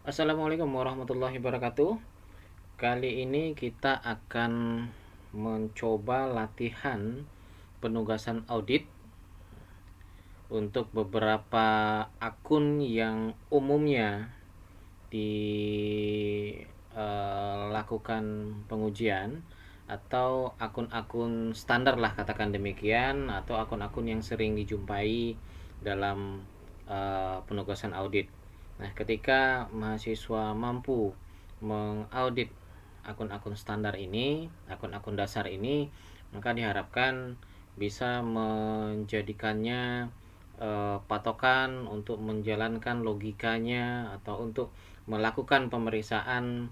Assalamualaikum warahmatullahi wabarakatuh. Kali ini kita akan mencoba latihan penugasan audit untuk beberapa akun yang umumnya dilakukan pengujian atau akun-akun standar lah, katakan demikian, atau akun-akun yang sering dijumpai dalam penugasan audit. Nah, ketika mahasiswa mampu mengaudit akun-akun standar ini, akun-akun dasar ini, maka diharapkan bisa menjadikannya patokan untuk menjalankan logikanya atau untuk melakukan pemeriksaan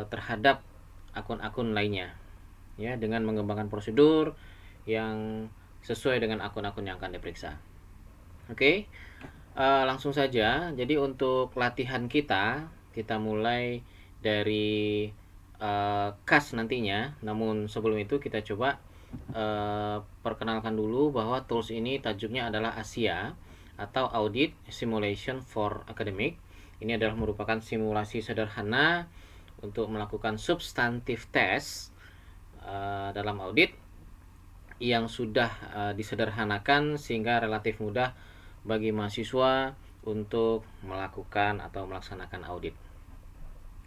terhadap akun-akun lainnya, ya, dengan mengembangkan prosedur yang sesuai dengan akun-akun yang akan diperiksa. Oke, langsung saja. Jadi untuk latihan kita mulai dari kas nantinya. Namun sebelum itu kita coba perkenalkan dulu bahwa tools ini tajuknya adalah ASIA atau Audit Simulation for Academic. Ini adalah merupakan simulasi sederhana untuk melakukan substantif test dalam audit yang sudah disederhanakan sehingga relatif mudah bagi mahasiswa untuk melakukan atau melaksanakan audit.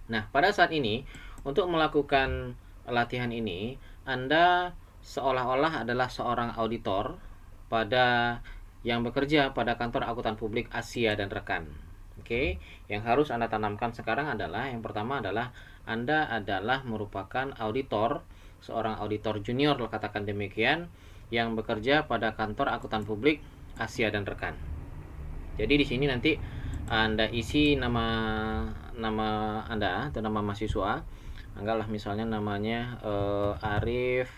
Nah, pada saat ini untuk melakukan latihan ini, Anda seolah-olah adalah seorang auditor yang bekerja pada kantor akuntan publik Asia dan rekan. Oke, yang harus Anda tanamkan sekarang adalah, yang pertama adalah Anda adalah merupakan auditor, seorang auditor junior, katakan demikian, yang bekerja pada kantor akuntan publik Asia dan rekan. Jadi di sini nanti Anda isi nama Anda atau nama mahasiswa. Anggaplah misalnya namanya Arif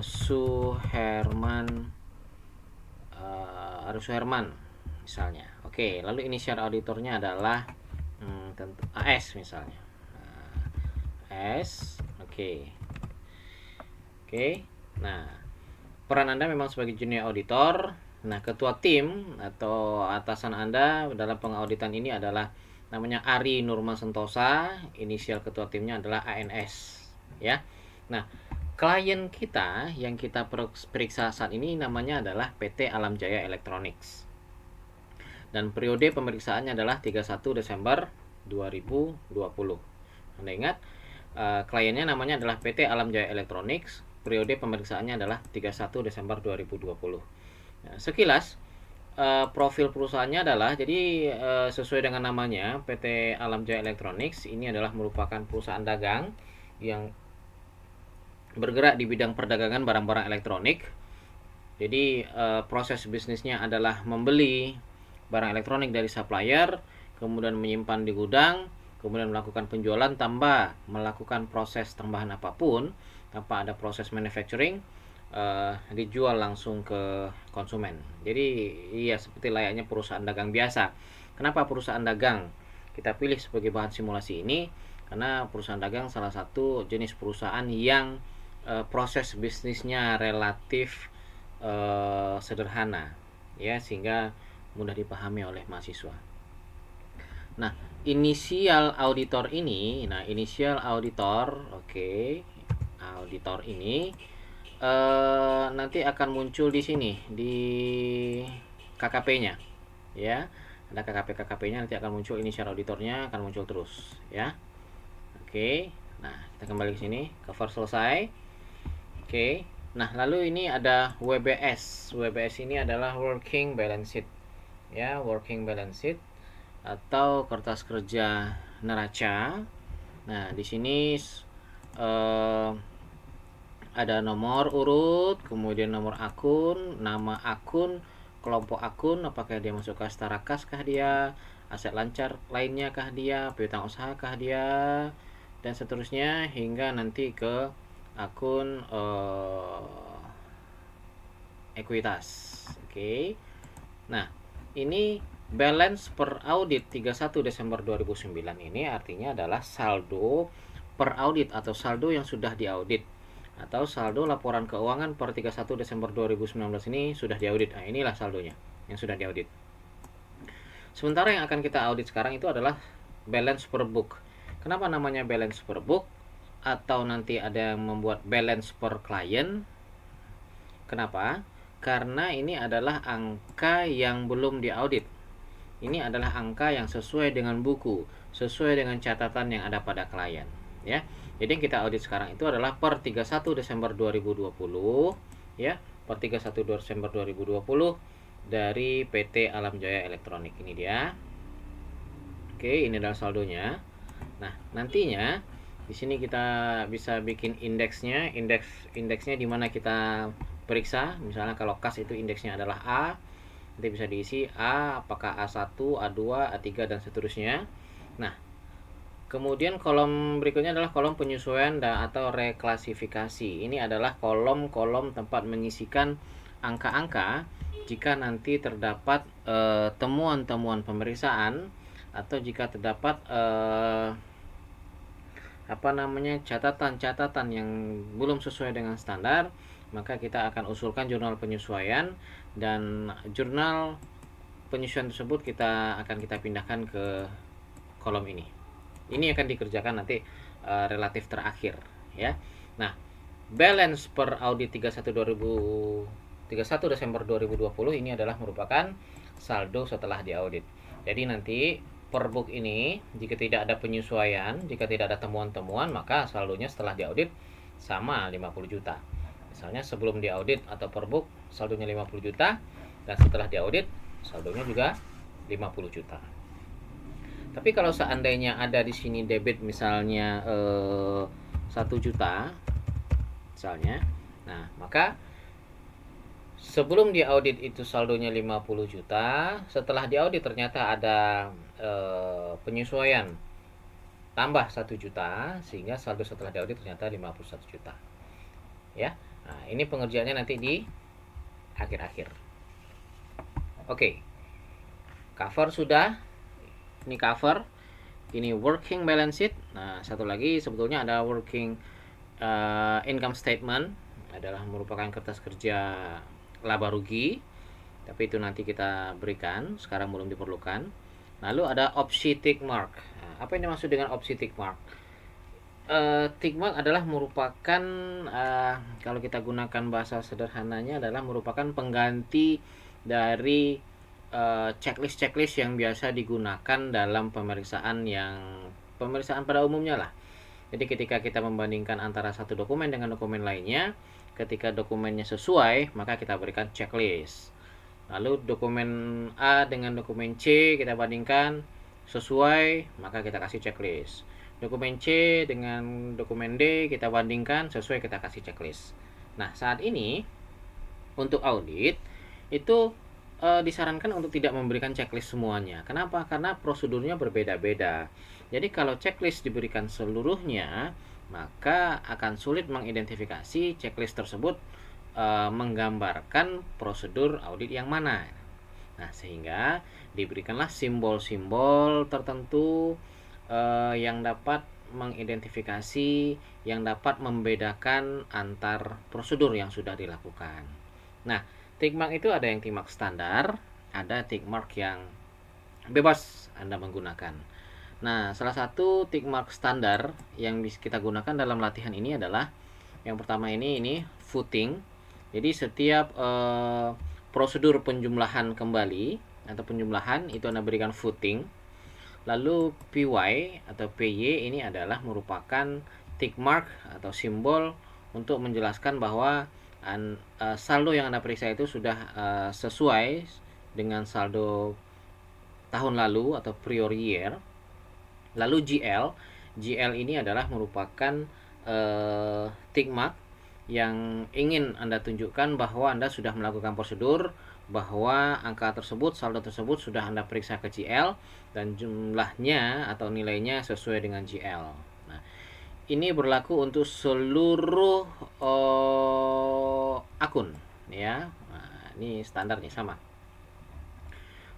Suherman misalnya. Oke, lalu inisial auditornya adalah tentu AS misalnya. AS. Oke. Nah, peran Anda memang sebagai junior auditor. Nah, ketua tim atau atasan Anda dalam pengauditan ini adalah namanya Ari Nurman Sentosa, inisial ketua timnya adalah ANS, ya. Nah, klien kita yang kita periksa saat ini namanya adalah PT Alam Jaya Electronics. Dan periode pemeriksaannya adalah 31 Desember 2020. Anda ingat, kliennya namanya adalah PT Alam Jaya Electronics, periode pemeriksaannya adalah 31 Desember 2020. Nah, sekilas profil perusahaannya adalah, jadi sesuai dengan namanya PT Alam Jaya Electronics ini adalah merupakan perusahaan dagang yang bergerak di bidang perdagangan barang-barang elektronik. Jadi proses bisnisnya adalah membeli barang elektronik dari supplier, kemudian menyimpan di gudang, kemudian melakukan penjualan tanpa melakukan proses tambahan apapun, tanpa ada proses manufacturing, dijual langsung ke konsumen. Jadi iya, seperti layaknya perusahaan dagang biasa. Kenapa perusahaan dagang kita pilih sebagai bahan simulasi ini? Karena perusahaan dagang salah satu jenis perusahaan yang proses bisnisnya relatif sederhana, ya, sehingga mudah dipahami oleh mahasiswa. Nah, inisial auditor auditor ini nanti akan muncul di sini di KKP-nya, ya. Ada KKP-nya, nanti akan muncul inisial auditornya, akan muncul terus, ya. Oke. Nah, kita kembali ke sini, cover selesai. Oke. Nah, lalu ini ada WBS. WBS ini adalah working balance sheet, ya, working balance sheet atau kertas kerja neraca. Nah, di sini ada nomor urut, kemudian nomor akun, nama akun, kelompok akun, apakah dia masuk ke setara kas kah dia, aset lancar lainnya kah dia, piutang usaha kah dia, dan seterusnya hingga nanti ke akun ekuitas. Oke. Nah, ini balance per audit 31 Desember 2009 ini artinya adalah saldo per audit atau saldo yang sudah diaudit, atau saldo laporan keuangan per 31 Desember 2019 ini sudah diaudit. Nah, inilah saldonya yang sudah diaudit. Sementara yang akan kita audit sekarang itu adalah balance per book. Kenapa namanya balance per book? Atau nanti ada yang membuat balance per client. Kenapa? Karena ini adalah angka yang belum diaudit. Ini adalah angka yang sesuai dengan buku, sesuai dengan catatan yang ada pada klien, ya. Jadi yang kita audit sekarang itu adalah per 31 Desember 2020, ya, per 31 Desember 2020 dari PT Alam Jaya Elektronik. Ini dia. Oke, ini adalah saldonya. Nah, nantinya di sini kita bisa bikin indeksnya. Indeksnya di mana kita periksa. Misalnya kalau kas itu indeksnya adalah A, nanti bisa diisi A, apakah A1, A2, A3 dan seterusnya. Nah, kemudian kolom berikutnya adalah kolom penyesuaian dan atau reklasifikasi. Ini adalah kolom-kolom tempat menyisikan angka-angka jika nanti terdapat temuan-temuan pemeriksaan atau jika terdapat catatan-catatan yang belum sesuai dengan standar, maka kita akan usulkan jurnal penyesuaian, dan jurnal penyesuaian tersebut akan kita pindahkan ke kolom ini. Ini akan dikerjakan nanti relatif terakhir, ya. Nah, balance per audit 31 Desember 2020 ini adalah merupakan saldo setelah diaudit. Jadi nanti per book ini jika tidak ada penyesuaian, jika tidak ada temuan-temuan, maka saldonya setelah diaudit sama 50 juta. Misalnya sebelum diaudit atau per book saldonya 50 juta, dan setelah diaudit saldonya juga 50 juta. Tapi kalau seandainya ada di sini debit misalnya 1 juta misalnya, nah maka sebelum diaudit itu saldonya 50 juta, setelah diaudit ternyata ada penyesuaian tambah 1 juta, sehingga saldo setelah diaudit ternyata 51 juta. Ya. Nah, ini pengerjaannya nanti di akhir-akhir. Oke. Cover sudah. Ini cover. Ini working balance sheet. Nah, satu lagi sebetulnya ada working income statement, adalah merupakan kertas kerja laba rugi, tapi itu nanti kita berikan, sekarang belum diperlukan. Lalu ada opsi tick mark. Nah, apa yang dimaksud dengan opsi tick mark? Tick mark adalah merupakan kalau kita gunakan bahasa sederhananya adalah merupakan pengganti dari checklist yang biasa digunakan dalam pemeriksaan pada umumnya lah. Jadi ketika kita membandingkan antara satu dokumen dengan dokumen lainnya, ketika dokumennya sesuai, maka kita berikan checklist. Lalu dokumen A dengan dokumen C kita bandingkan, sesuai, maka kita kasih checklist. Dokumen C dengan dokumen D kita bandingkan, sesuai, kita kasih checklist. Nah, saat ini untuk audit itu disarankan untuk tidak memberikan checklist semuanya. Kenapa? Karena prosedurnya berbeda-beda. Jadi kalau checklist diberikan seluruhnya, maka akan sulit mengidentifikasi checklist tersebut menggambarkan prosedur audit yang mana. Nah, sehingga diberikanlah simbol-simbol tertentu yang dapat mengidentifikasi, yang dapat membedakan antar prosedur yang sudah dilakukan. Nah, tick mark itu ada yang tick mark standar, ada tick mark yang bebas Anda menggunakan. Nah, salah satu tick mark standar yang kita gunakan dalam latihan ini adalah yang pertama ini footing. Jadi setiap prosedur penjumlahan kembali atau penjumlahan itu Anda berikan footing. Lalu PY atau PY ini adalah merupakan tick mark atau simbol untuk menjelaskan bahwa saldo yang Anda periksa itu sudah sesuai dengan saldo tahun lalu atau prior year. Lalu GL ini adalah merupakan tick mark yang ingin Anda tunjukkan bahwa Anda sudah melakukan prosedur, bahwa angka tersebut, saldo tersebut sudah Anda periksa ke GL dan jumlahnya atau nilainya sesuai dengan GL. Nah, ini berlaku untuk seluruh akun, ya. Nah, ini standarnya sama.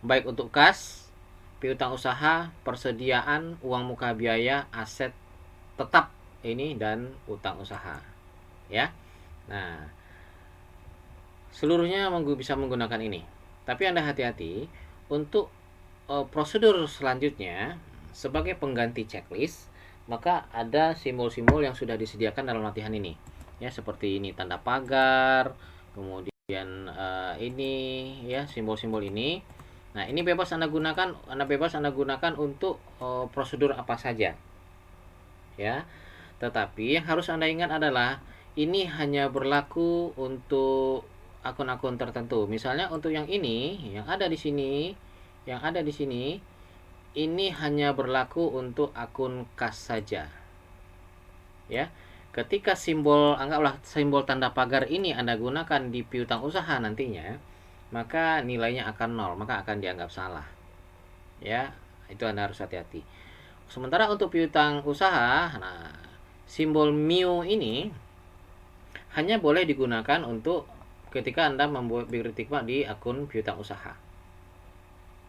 Baik untuk kas, piutang usaha, persediaan, uang muka biaya, aset tetap ini dan utang usaha, ya. Nah, seluruhnya bisa menggunakan ini. Tapi Anda hati-hati untuk prosedur selanjutnya sebagai pengganti checklist, maka ada simbol-simbol yang sudah disediakan dalam latihan ini. Ya, seperti ini tanda pagar, kemudian ini ya simbol-simbol ini. Nah, ini bebas Anda gunakan untuk prosedur apa saja. Ya. Tetapi yang harus Anda ingat adalah ini hanya berlaku untuk akun-akun tertentu. Misalnya untuk yang ini, yang ada di sini, ini hanya berlaku untuk akun kas saja. Ya. Ketika anggaplah simbol tanda pagar ini Anda gunakan di piutang usaha nantinya, maka nilainya akan 0, maka akan dianggap salah. Ya, itu Anda harus hati-hati. Sementara untuk piutang usaha, nah simbol mu ini hanya boleh digunakan untuk ketika Anda membuat tikma di akun piutang usaha.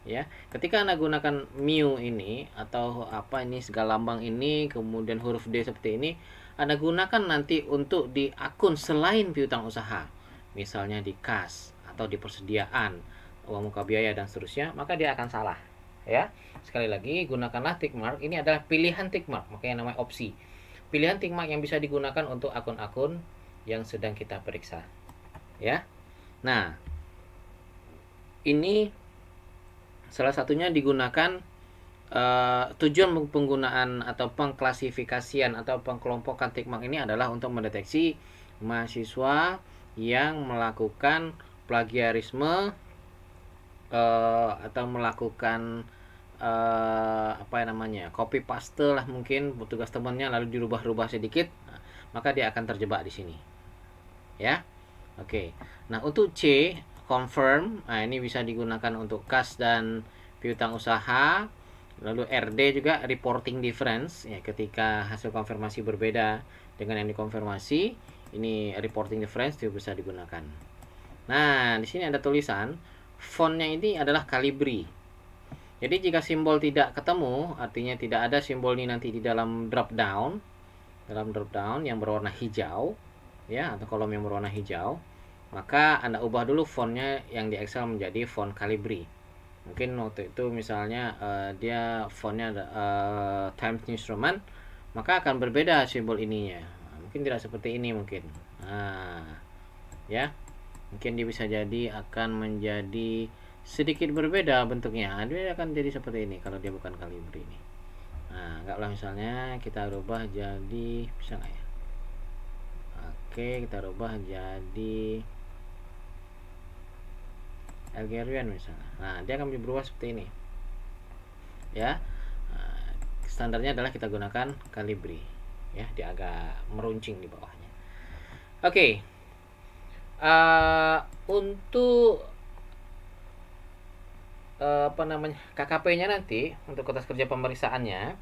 Ya, ketika Anda gunakan mu ini atau apa ini segala lambang ini, kemudian huruf D seperti ini, Anda gunakan nanti untuk di akun selain piutang usaha. Misalnya di kas atau di persediaan, uang muka biaya dan seterusnya, maka dia akan salah. Ya, sekali lagi gunakanlah tick mark. Ini adalah pilihan tick mark, makanya namanya opsi. Pilihan tick mark yang bisa digunakan untuk akun-akun yang sedang kita periksa. Ya. Nah, ini salah satunya digunakan tujuan penggunaan atau pengklasifikasian atau pengkelompokan tick mark ini adalah untuk mendeteksi mahasiswa yang melakukan plagiarisme atau melakukan copy paste lah mungkin tugas temannya lalu dirubah-rubah sedikit, maka dia akan terjebak di sini. Ya. Oke. Nah, untuk C, confirm, nah ini bisa digunakan untuk kas dan piutang usaha. Lalu RD juga reporting difference, ya ketika hasil konfirmasi berbeda dengan yang dikonfirmasi, ini reporting difference itu bisa digunakan. Nah, di sini ada tulisan fontnya ini adalah Calibri. Jadi jika simbol tidak ketemu, artinya tidak ada simbol ini nanti di dalam drop down yang berwarna hijau, ya, atau kolom yang berwarna hijau, maka Anda ubah dulu fontnya yang di Excel menjadi font Calibri. Mungkin waktu itu misalnya dia fontnya Times New Roman, maka akan berbeda simbol ininya. Mungkin tidak seperti ini mungkin. Nah, ya, mungkin dia bisa jadi akan menjadi sedikit berbeda bentuknya. Dia akan jadi seperti ini kalau dia bukan Calibri ini. Nah, enggaklah misalnya kita rubah jadi, bisa nggak ya? Oke, kita rubah jadi Algerian misalnya. Nah, dia akan berubah seperti ini. Ya. Nah, standarnya adalah kita gunakan Calibri. Ya, dia agak meruncing di bawahnya. Oke. Untuk KKP-nya nanti untuk kertas kerja pemeriksaannya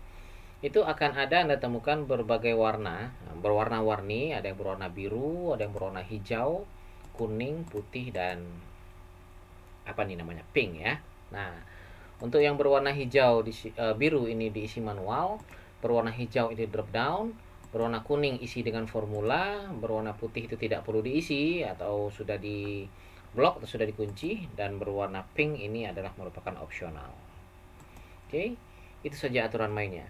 itu akan ada Anda temukan berbagai warna, berwarna-warni, ada yang berwarna biru, ada yang berwarna hijau, kuning, putih, dan pink ya. Nah, untuk yang berwarna hijau biru ini diisi manual, berwarna hijau ini drop down, berwarna kuning isi dengan formula, berwarna putih itu tidak perlu diisi atau sudah di blok atau sudah dikunci, dan berwarna pink ini adalah merupakan opsional. Oke, itu saja aturan mainnya.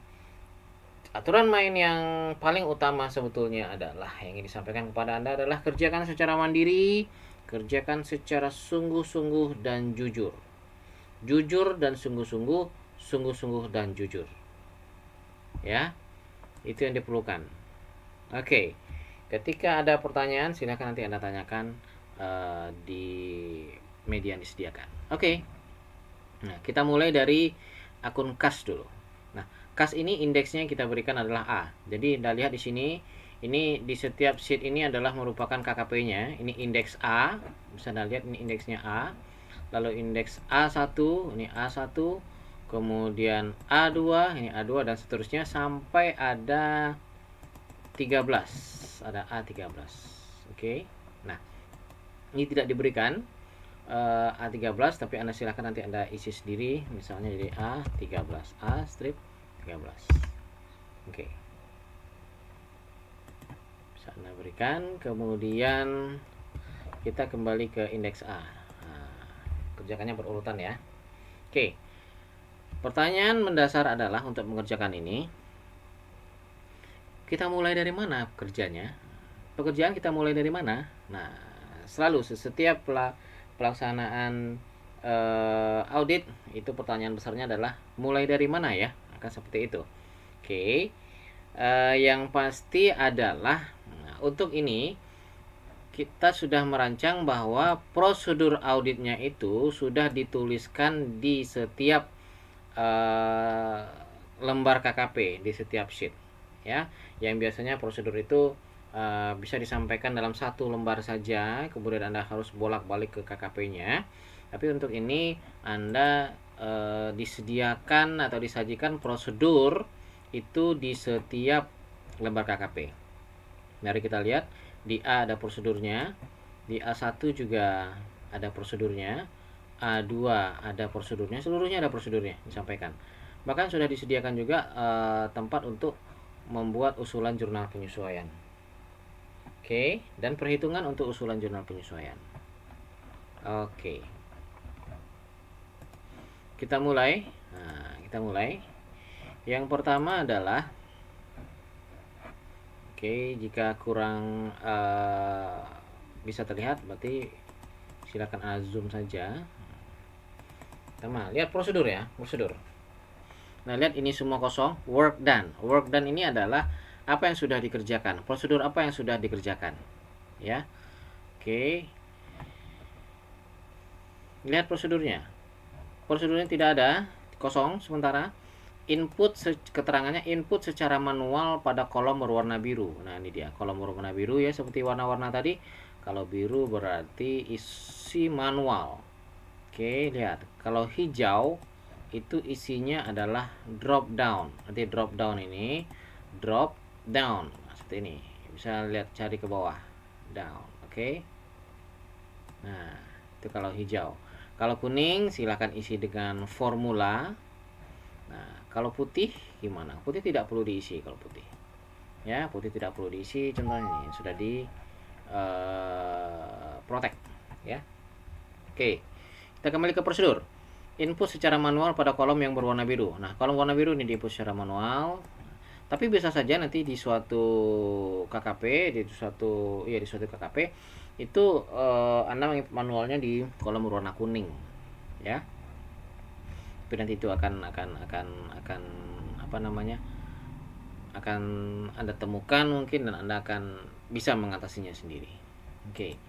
Aturan main yang paling utama sebetulnya adalah yang ingin disampaikan kepada Anda adalah kerjakan secara mandiri, kerjakan secara sungguh-sungguh dan jujur. Jujur dan sungguh-sungguh, sungguh-sungguh dan jujur. Ya, itu yang diperlukan. Oke, ketika ada pertanyaan silakan nanti Anda tanyakan di media yang disediakan. Oke. Nah, kita mulai dari akun kas dulu. Nah, kas ini indeksnya yang kita berikan adalah A. Jadi Anda lihat di sini, ini di setiap sheet ini adalah merupakan KKP-nya. Ini indeks A. Bisa Anda lihat ini indeksnya A. Lalu indeks A1, ini A1, kemudian A2, ini A2 dan seterusnya sampai ada 13. Ada A13. Oke. Nah, ini tidak diberikan A13, tapi Anda silakan nanti Anda isi sendiri, misalnya jadi A13, A strip 13. Oke. Bisa Anda berikan, kemudian kita kembali ke indeks A. Nah, kerjakannya berurutan ya. Oke. Pertanyaan mendasar adalah untuk mengerjakan ini, kita mulai dari mana kerjanya? Pekerjaan kita mulai dari mana? Nah, selalu setiap pelaksanaan audit itu pertanyaan besarnya adalah mulai dari mana ya? Akan seperti itu. Oke. Yang pasti adalah untuk ini kita sudah merancang bahwa prosedur auditnya itu sudah dituliskan di setiap lembar KKP, di setiap sheet ya. Yang biasanya prosedur itu bisa disampaikan dalam satu lembar saja, kemudian Anda harus bolak-balik ke KKP-nya. Tapi untuk ini Anda disediakan atau disajikan prosedur itu di setiap lembar KKP. Mari kita lihat, di A ada prosedurnya, di A1 juga ada prosedurnya, A2 ada prosedurnya, seluruhnya ada prosedurnya disampaikan. Bahkan sudah disediakan juga tempat untuk membuat usulan jurnal penyesuaian. Oke, dan perhitungan untuk usulan jurnal penyesuaian. Oke. Kita mulai. Nah, kita mulai. Yang pertama adalah jika kurang bisa terlihat berarti silakan zoom saja. Pertama, lihat prosedur ya, prosedur. Nah, lihat ini semua kosong, work done. Work done ini adalah apa yang sudah dikerjakan, prosedur apa yang sudah dikerjakan. Ya. Oke. Lihat prosedurnya. Prosedurnya tidak ada, kosong sementara. Input keterangannya input secara manual pada kolom berwarna biru. Nah, ini dia kolom berwarna biru ya, seperti warna-warna tadi. Kalau biru berarti isi manual. Oke, lihat. Kalau hijau itu isinya adalah drop down. Nanti drop down ini drop down. Nah, seperti ini. Bisa lihat, cari ke bawah. Down. Oke. Nah, itu kalau hijau. Kalau kuning silakan isi dengan formula. Nah, kalau putih gimana? Putih tidak perlu diisi kalau putih. Ya, putih tidak perlu diisi. Contohnya ini sudah di protect ya. Oke. Kita kembali ke prosedur. Input secara manual pada kolom yang berwarna biru. Nah, kolom warna biru ini diinput secara manual. Tapi bisa saja nanti di suatu KKP, di suatu KKP itu Anda menginput manualnya di kolom berwarna kuning. Ya. Tapi nanti itu akan apa namanya, akan Anda temukan mungkin, dan Anda akan bisa mengatasinya sendiri. Oke.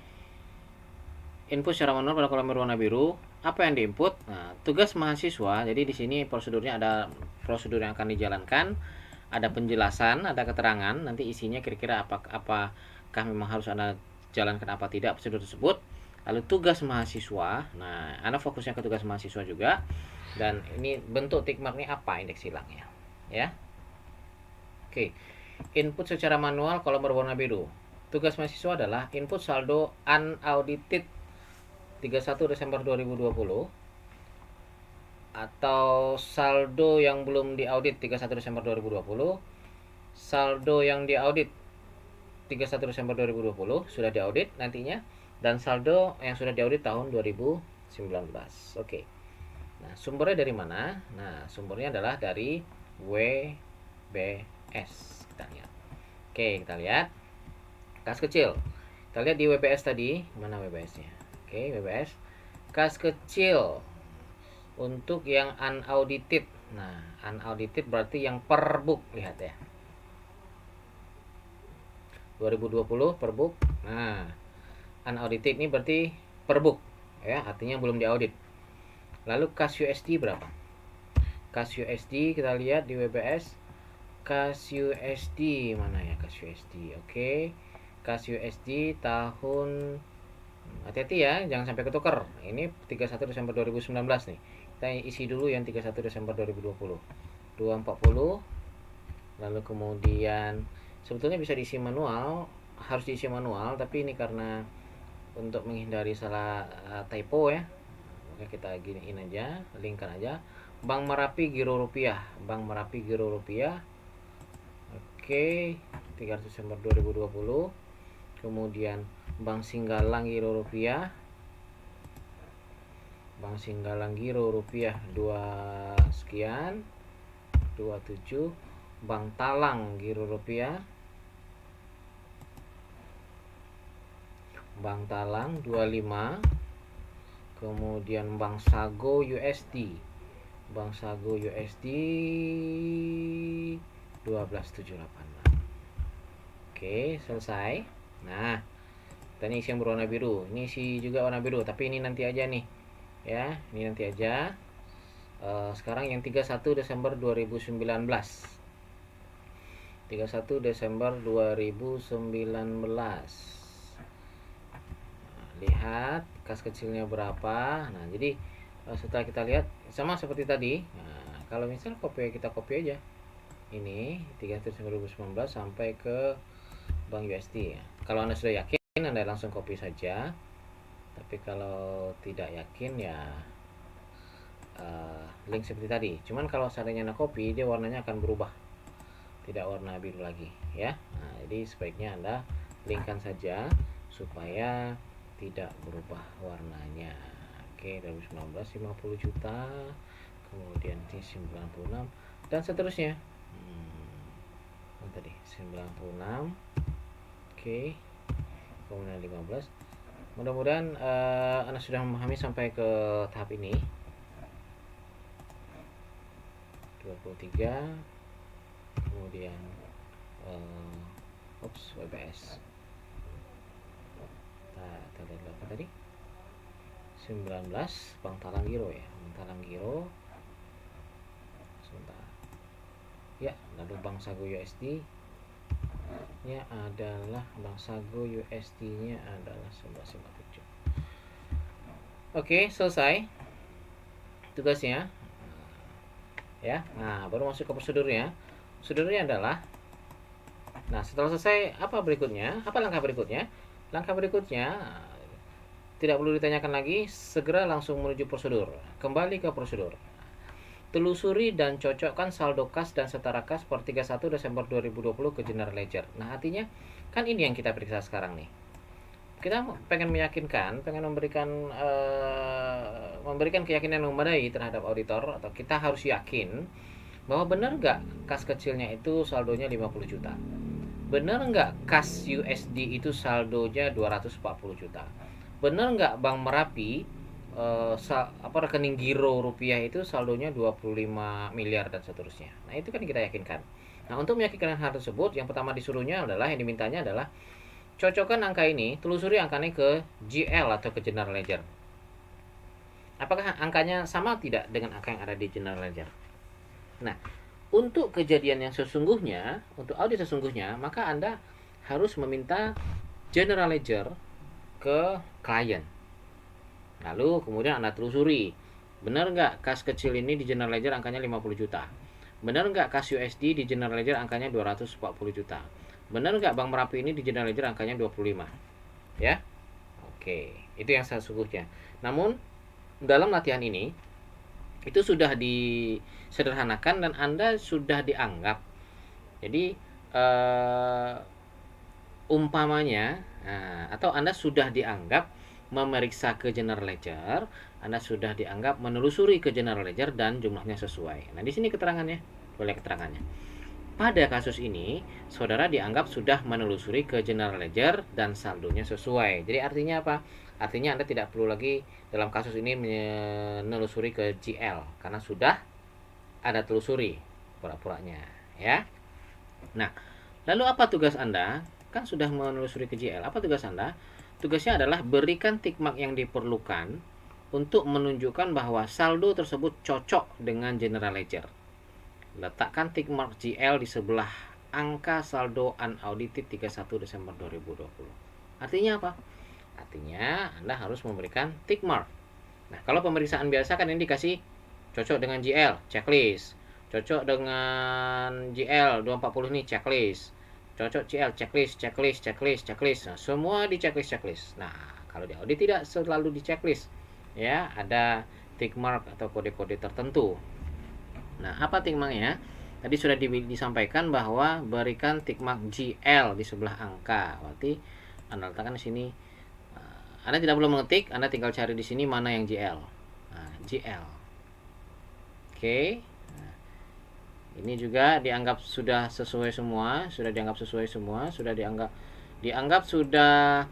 Input secara manual pada kolom berwarna biru. Apa yang diinput? Nah, tugas mahasiswa. Jadi di sini prosedurnya ada prosedur yang akan dijalankan, ada penjelasan, ada keterangan. Nanti isinya kira-kira apakah memang harus Anda jalankan apa tidak prosedur tersebut. Lalu tugas mahasiswa. Nah, Anda fokusnya ke tugas mahasiswa juga. Dan ini bentuk tick mark ini apa, indeks hilangnya. Ya. Oke. Input secara manual kolom berwarna biru. Tugas mahasiswa adalah input saldo unaudited 31 Desember 2020 atau saldo yang belum diaudit 31 Desember 2020, saldo yang diaudit 31 Desember 2020 sudah diaudit nantinya, dan saldo yang sudah diaudit tahun 2019. Oke. Nah, sumbernya dari mana? Nah, sumbernya adalah dari WBS. Kita lihat. Oke, kita lihat. Kas kecil. Kita lihat di WBS tadi, mana WBS-nya? Oke, WBS. Kas kecil untuk yang unaudited. Nah, unaudited berarti yang per book, lihat ya. 2020 per book. Nah, unaudited ini berarti per book ya, artinya belum diaudit. Lalu kas USD berapa? Kas USD kita lihat di WBS. Kas USD mana ya, kas USD? Oke. Kas USD tahun, hati-hati ya, jangan sampai ketukar. Ini 31 Desember 2019 nih. Kita isi dulu yang 31 Desember 2020. 240. Lalu kemudian sebetulnya bisa diisi manual, harus diisi manual, tapi ini karena untuk menghindari salah typo ya, maka kita giniin aja, linkkan aja. Bank Merapi Giro Rupiah, Bank Merapi Giro Rupiah. Oke, 300 Desember 2020. Kemudian Bank Singgalang Giro Rupiah. Bank Singgalang Giro rupiah 2 sekian 27. Bank Talang Giro rupiah, Bank Talang 25. Kemudian Bank Sago USD, Bank Sago USD 12786. Oke, selesai. Nah, tadi isi yang berwarna biru. Ini isi juga warna biru, tapi ini nanti aja nih. Ya, ini nanti aja. Sekarang yang 31 Desember 2019. 31 Desember 2019. Lihat kas kecilnya berapa. Nah, jadi setelah kita lihat sama seperti tadi. Nah, kalau misal kita copy aja ini 31 Desember 2019 sampai ke Bank USD ya. Kalau Anda sudah yakin, Anda langsung copy saja. Tapi kalau tidak yakin ya link seperti tadi. Cuman kalau seandainya Anda copy, dia warnanya akan berubah, tidak warna biru lagi ya. Nah, jadi sebaiknya Anda linkkan saja supaya tidak berubah warnanya. Oke, 2019 50 juta, kemudian 96 dan seterusnya. Tadi 96. Oke. Kemudian 15. Mudah-mudahan Anda sudah memahami sampai ke tahap ini. 23. Kemudian WBS. Tadi apa tadi? 19 Bank Talang Giro ya. Bank Talang Giro. Sebentar. Ya, lalu Bank Sago USD nya adalah Bank Sago USD nya adalah 1157. Oke, selesai tugasnya ya. Nah, baru masuk ke prosedurnya. Prosedurnya adalah, nah setelah selesai, apa berikutnya? Apa langkah berikutnya? Langkah berikutnya tidak perlu ditanyakan lagi, segera langsung menuju prosedur. Kembali ke prosedur. Telusuri dan cocokkan saldo kas dan setara kas per 31 Desember 2020 ke General Ledger. Nah, artinya kan ini yang kita periksa sekarang nih. Kita pengen meyakinkan, pengen memberikan keyakinan yang memadai terhadap auditor, atau kita harus yakin bahwa benar nggak kas kecilnya itu saldonya 50 juta. Benar nggak kas USD itu saldonya 240 juta. Benar nggak Bank Merapi rekening giro rupiah itu saldonya 25 miliar dan seterusnya. Nah, itu kan kita yakinkan. Nah, untuk meyakinkan hal tersebut, yang pertama disuruhnya adalah, yang dimintanya adalah cocokkan angka ini, telusuri angkanya ke GL atau ke General Ledger. Apakah angkanya sama tidak dengan angka yang ada di General Ledger? Nah, untuk kejadian yang sesungguhnya, untuk audit sesungguhnya, maka Anda harus meminta General Ledger ke klien. Lalu kemudian Anda telusuri, benar nggak kas kecil ini di General Ledger angkanya 50 juta? Benar nggak kas USD di General Ledger angkanya 240 juta? Benar nggak Bank Merapi ini di General Ledger angkanya 25? Ya? Oke, itu yang sesungguhnya. Namun, dalam latihan ini, itu sudah disederhanakan dan Anda sudah dianggap. Jadi, umpamanya, atau Anda sudah dianggap memeriksa ke General Ledger, Anda sudah dianggap menelusuri ke General Ledger dan jumlahnya sesuai. Nah, di sini keterangannya, boleh keterangannya. Pada kasus ini, saudara dianggap sudah menelusuri ke General Ledger dan saldonya sesuai. Jadi artinya apa? Artinya Anda tidak perlu lagi dalam kasus ini menelusuri ke GL karena sudah ada telusuri pura-puranya, ya. Nah, lalu apa tugas Anda? Kan sudah menelusuri ke GL. Apa tugas Anda? Tugasnya adalah berikan tick mark yang diperlukan untuk menunjukkan bahwa saldo tersebut cocok dengan General Ledger. Letakkan tick mark GL di sebelah angka saldo unaudited 31 Desember 2020. Artinya apa? Artinya Anda harus memberikan tick mark. Nah, kalau pemeriksaan biasa kan ini dikasih cocok dengan GL, checklist. Cocok dengan GL 240 ini checklist. Cocok GL, checklist. Nah, semua di checklist. Nah, kalau di audit tidak selalu di checklist. Ya, ada tick mark atau kode-kode tertentu. Nah, apa tick marknya? Tadi sudah disampaikan bahwa berikan tick mark GL di sebelah angka. Berarti Anda letakkan di sini. Anda tidak perlu mengetik, Anda tinggal cari di sini mana yang GL. GL. Oke. Nah, ini juga dianggap sudah sesuai semua, sudah dianggap sudah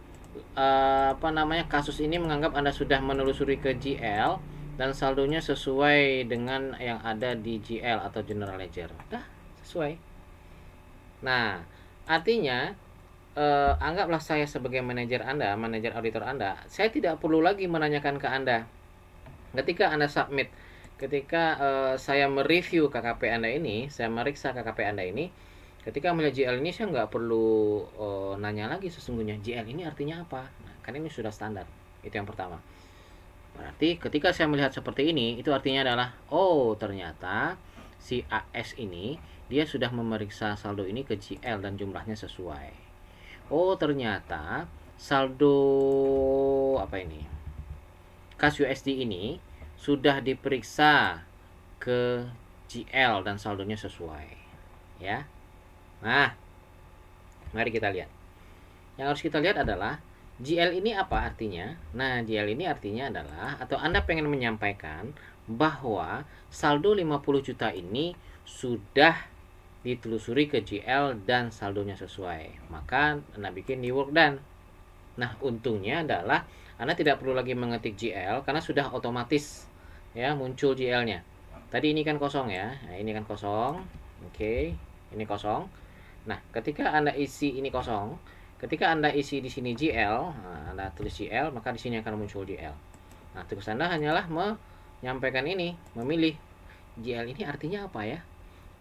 kasus ini menganggap Anda sudah menelusuri ke GL dan saldonya sesuai dengan yang ada di GL atau General Ledger. Dah, sesuai. Nah, artinya anggaplah saya sebagai manajer Anda, manajer auditor Anda, saya tidak perlu lagi menanyakan ke Anda. Ketika Anda submit, ketika saya mereview KKP Anda ini, saya meriksa KKP Anda ini, ketika melihat GL ini saya nggak perlu nanya lagi sesungguhnya GL ini artinya apa. Nah, kan ini sudah standar. Itu yang pertama. Berarti ketika saya melihat seperti ini, itu artinya adalah ternyata si AS ini dia sudah memeriksa saldo ini ke GL dan jumlahnya sesuai. Ternyata saldo kas USD ini sudah diperiksa ke GL dan saldonya sesuai. Ya. Nah, mari kita lihat. Yang harus kita lihat adalah GL ini apa artinya? Nah, GL ini artinya adalah, atau Anda pengen menyampaikan bahwa saldo 50 juta ini sudah ditelusuri ke GL dan saldonya sesuai. Maka Anda bikin new work done. Nah, untungnya adalah Anda tidak perlu lagi mengetik GL karena sudah otomatis ya muncul GL-nya. Tadi ini kan kosong ya. Nah, ini kan kosong. Oke, ini kosong. Nah, ketika Anda isi ini kosong, ketika Anda isi di sini GL, Anda tulis GL, maka di sini akan muncul GL. Nah, tugas Anda hanyalah menyampaikan ini, memilih GL ini artinya apa ya?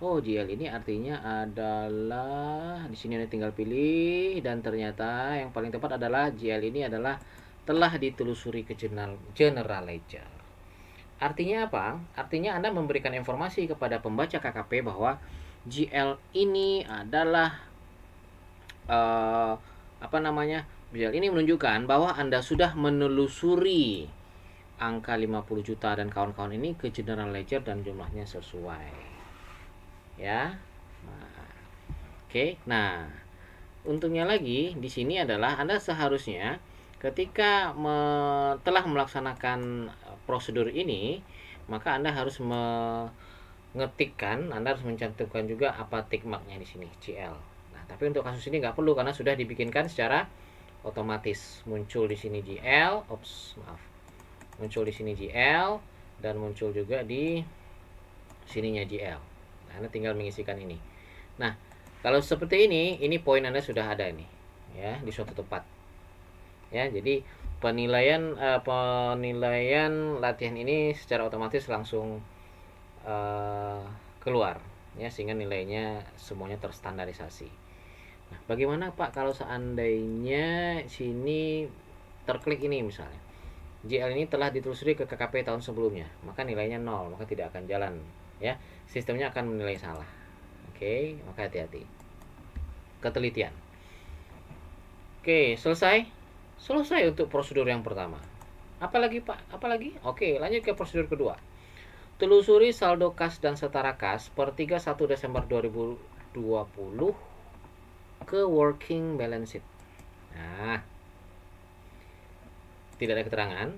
GL ini artinya adalah di sini Anda tinggal pilih, dan ternyata yang paling tepat adalah GL ini adalah telah ditelusuri ke General Ledger. Artinya apa? Artinya Anda memberikan informasi kepada pembaca KKP bahwa GL ini adalah GL ini menunjukkan bahwa Anda sudah menelusuri angka 50 juta dan kawan-kawan ini ke General Ledger dan jumlahnya sesuai. Ya. Oke. Nah, untungnya lagi di sini adalah Anda seharusnya ketika telah melaksanakan prosedur ini, maka Anda harus mengetikkan, Anda harus mencantumkan juga apa tick marknya di sini, GL. Nah, tapi untuk kasus ini nggak perlu karena sudah dibikinkan secara otomatis. Muncul di sini GL, muncul di sini GL dan muncul juga di sininya GL. Nah, Anda tinggal mengisikan ini. Nah, kalau seperti ini poin Anda sudah ada ini, ya, di suatu tempat. Ya, jadi penilaian latihan ini secara otomatis langsung keluar, ya, sehingga nilainya semuanya terstandarisasi. Nah, bagaimana Pak kalau seandainya sini terklik ini misalnya GL ini telah ditelusuri ke KKP tahun sebelumnya, maka nilainya 0, maka tidak akan jalan, ya, sistemnya akan menilai salah. Oke, maka hati-hati. Ketelitian. Oke, selesai untuk prosedur yang pertama. Apalagi Pak? Apalagi? Oke, lanjut ke prosedur kedua. Telusuri saldo kas dan setara kas per 31 Desember 2020 ke working balance sheet. Nah, tidak ada keterangan.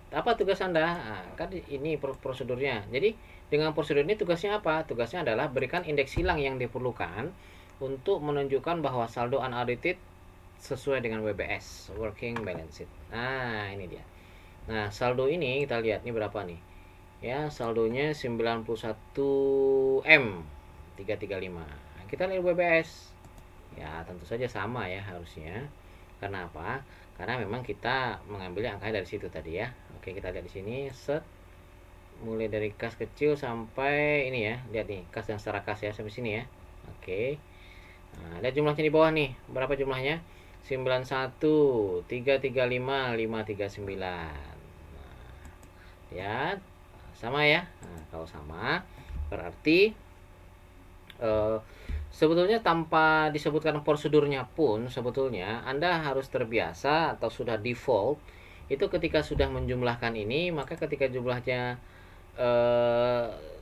Apa tugas Anda? Kan ini prosedurnya. Jadi dengan prosedur ini tugasnya apa? Tugasnya adalah berikan indeks silang yang diperlukan untuk menunjukkan bahwa saldo unaudited sesuai dengan WBS, working balance sheet. Nah, ini dia. Nah, saldo ini kita lihat ini berapa nih? Ya, saldonya 91M 335. Nah, kita lihat WBS. Ya, tentu saja sama ya harusnya. Karena apa? Karena memang kita mengambil angkanya dari situ tadi ya. Oke, kita lihat di sini set mulai dari kas kecil sampai ini ya. Lihat nih, kas dan setara kas ya sampai sini ya. Oke. Nah, lihat jumlahnya di bawah nih. Berapa jumlahnya? 91 335 539. Nah, lihat sama ya. Nah, kalau sama berarti sebetulnya tanpa disebutkan prosedurnya pun sebetulnya Anda harus terbiasa atau sudah default itu ketika sudah menjumlahkan ini, maka ketika jumlahnya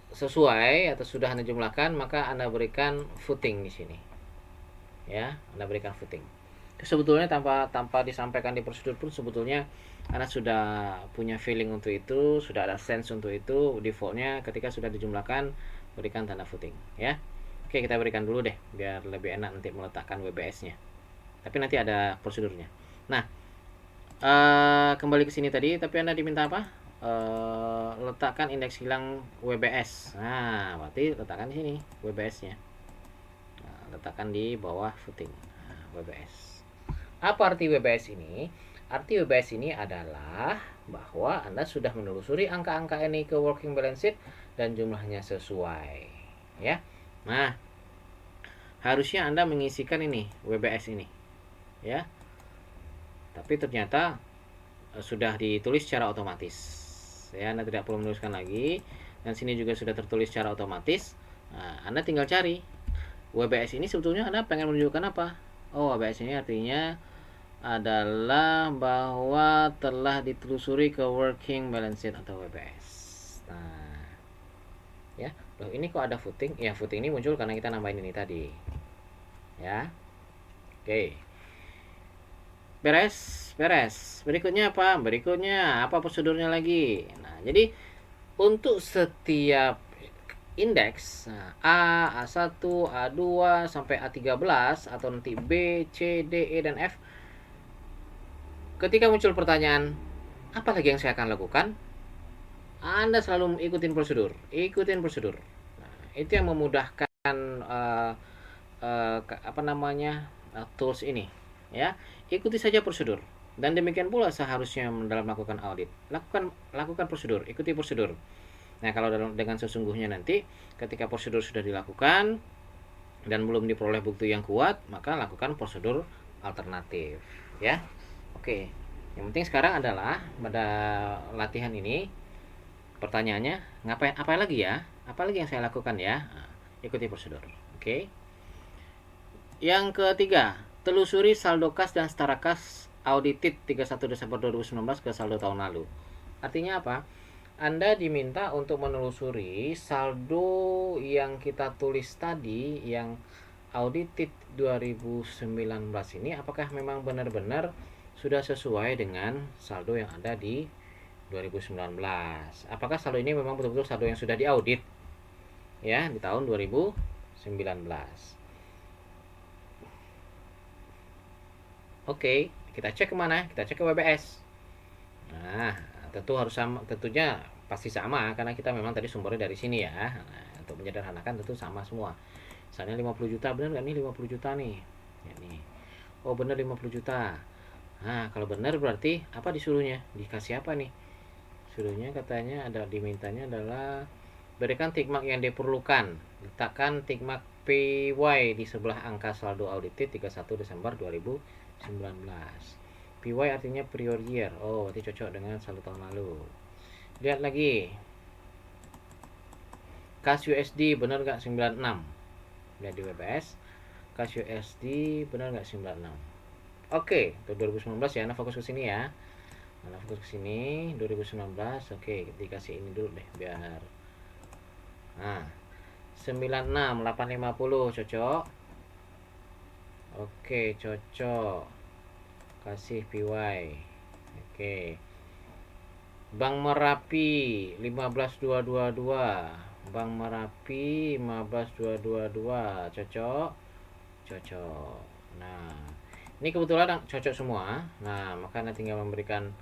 sesuai atau sudah Anda jumlahkan, maka Anda berikan footing di sini. Ya, Anda berikan footing. Sebetulnya tanpa disampaikan di prosedur pun sebetulnya Anda sudah punya feeling untuk itu, sudah ada sense untuk itu. Defaultnya ketika sudah dijumlahkan berikan tanda footing ya. Oke, kita berikan dulu deh biar lebih enak nanti meletakkan WBS-nya. Tapi nanti ada prosedurnya. Nah, kembali ke sini tadi, tapi Anda diminta apa? Letakkan indeks hilang WBS. Nah, berarti letakkan di sini WBS-nya. Nah, letakkan di bawah footing. Nah, WBS. Apa arti WBS ini? Arti WBS ini adalah bahwa Anda sudah menelusuri angka-angka ini ke working balance sheet dan jumlahnya sesuai. Ya. Nah, harusnya Anda mengisikan ini WBS ini. Ya. Tapi ternyata sudah ditulis secara otomatis. Ya, Anda tidak perlu menuliskan lagi. Dan sini juga sudah tertulis secara otomatis. Nah, Anda tinggal cari WBS ini sebetulnya Anda pengen menunjukkan apa? Oh, WBS ini artinya adalah bahwa telah ditelusuri ke working balance sheet atau WBS. Nah, ya, loh ini kok ada footing? Ya, footing ini muncul karena kita nambahin ini tadi. Ya, oke. Beres. Berikutnya apa? Berikutnya apa prosedurnya lagi? Nah, jadi untuk setiap indeks A1, A2 sampai A13 atau nanti B, C, D, E dan F, ketika muncul pertanyaan apa lagi yang saya akan lakukan, Anda selalu ikutin prosedur. Nah, itu yang memudahkan tools ini, ya. Ikuti saja prosedur. Dan demikian pula seharusnya dalam melakukan audit. Lakukan prosedur, ikuti prosedur. Nah, kalau dengan sesungguhnya nanti ketika prosedur sudah dilakukan dan belum diperoleh bukti yang kuat, maka lakukan prosedur alternatif, ya. Oke. Yang penting sekarang adalah pada latihan ini pertanyaannya ngapain apa lagi ya? Apa lagi yang saya lakukan ya? Nah, ikuti prosedur. Oke. Yang ketiga, telusuri saldo kas dan setara kas audited 31 Desember 2019 ke saldo tahun lalu. Artinya apa? Anda diminta untuk menelusuri saldo yang kita tulis tadi yang audited 2019 ini apakah memang benar-benar sudah sesuai dengan saldo yang ada di 2019. Apakah saldo ini memang betul-betul saldo yang sudah diaudit ya di tahun 2019. Oke, kita cek kemana? Kita cek ke WBS. Nah, tentunya pasti sama karena kita memang tadi sumbernya dari sini ya. Nah, untuk menyederhanakan tentu sama semua. Misalnya 50 juta, benar nggak nih 50 juta nih? Ya nih. Oh, benar 50 juta. Nah, kalau benar berarti apa disuruhnya? Dikasih apa nih? Suruhnya katanya ada dimintanya adalah berikan tick mark yang diperlukan. Letakkan tick mark PY di sebelah angka saldo audited 31 Desember 2019. PY artinya prior year. Oh, berarti cocok dengan saldo tahun lalu. Lihat lagi. Kas USD benar nggak 96? Lihat di WBS. Kas USD benar nggak 96? Oke, untuk 2019 ya. Nah, fokus ke sini ya. Nah, fokus ke sini 2019. Oke, dikasih ini dulu deh biar. Nah, 96 850 cocok. Oke, cocok. Kasih PY. Oke. Bank Merapi 15222. Bank Merapi 15222. Cocok. Cocok. Nah, ini kebetulan cocok semua. Nah, maka nanti tinggal memberikan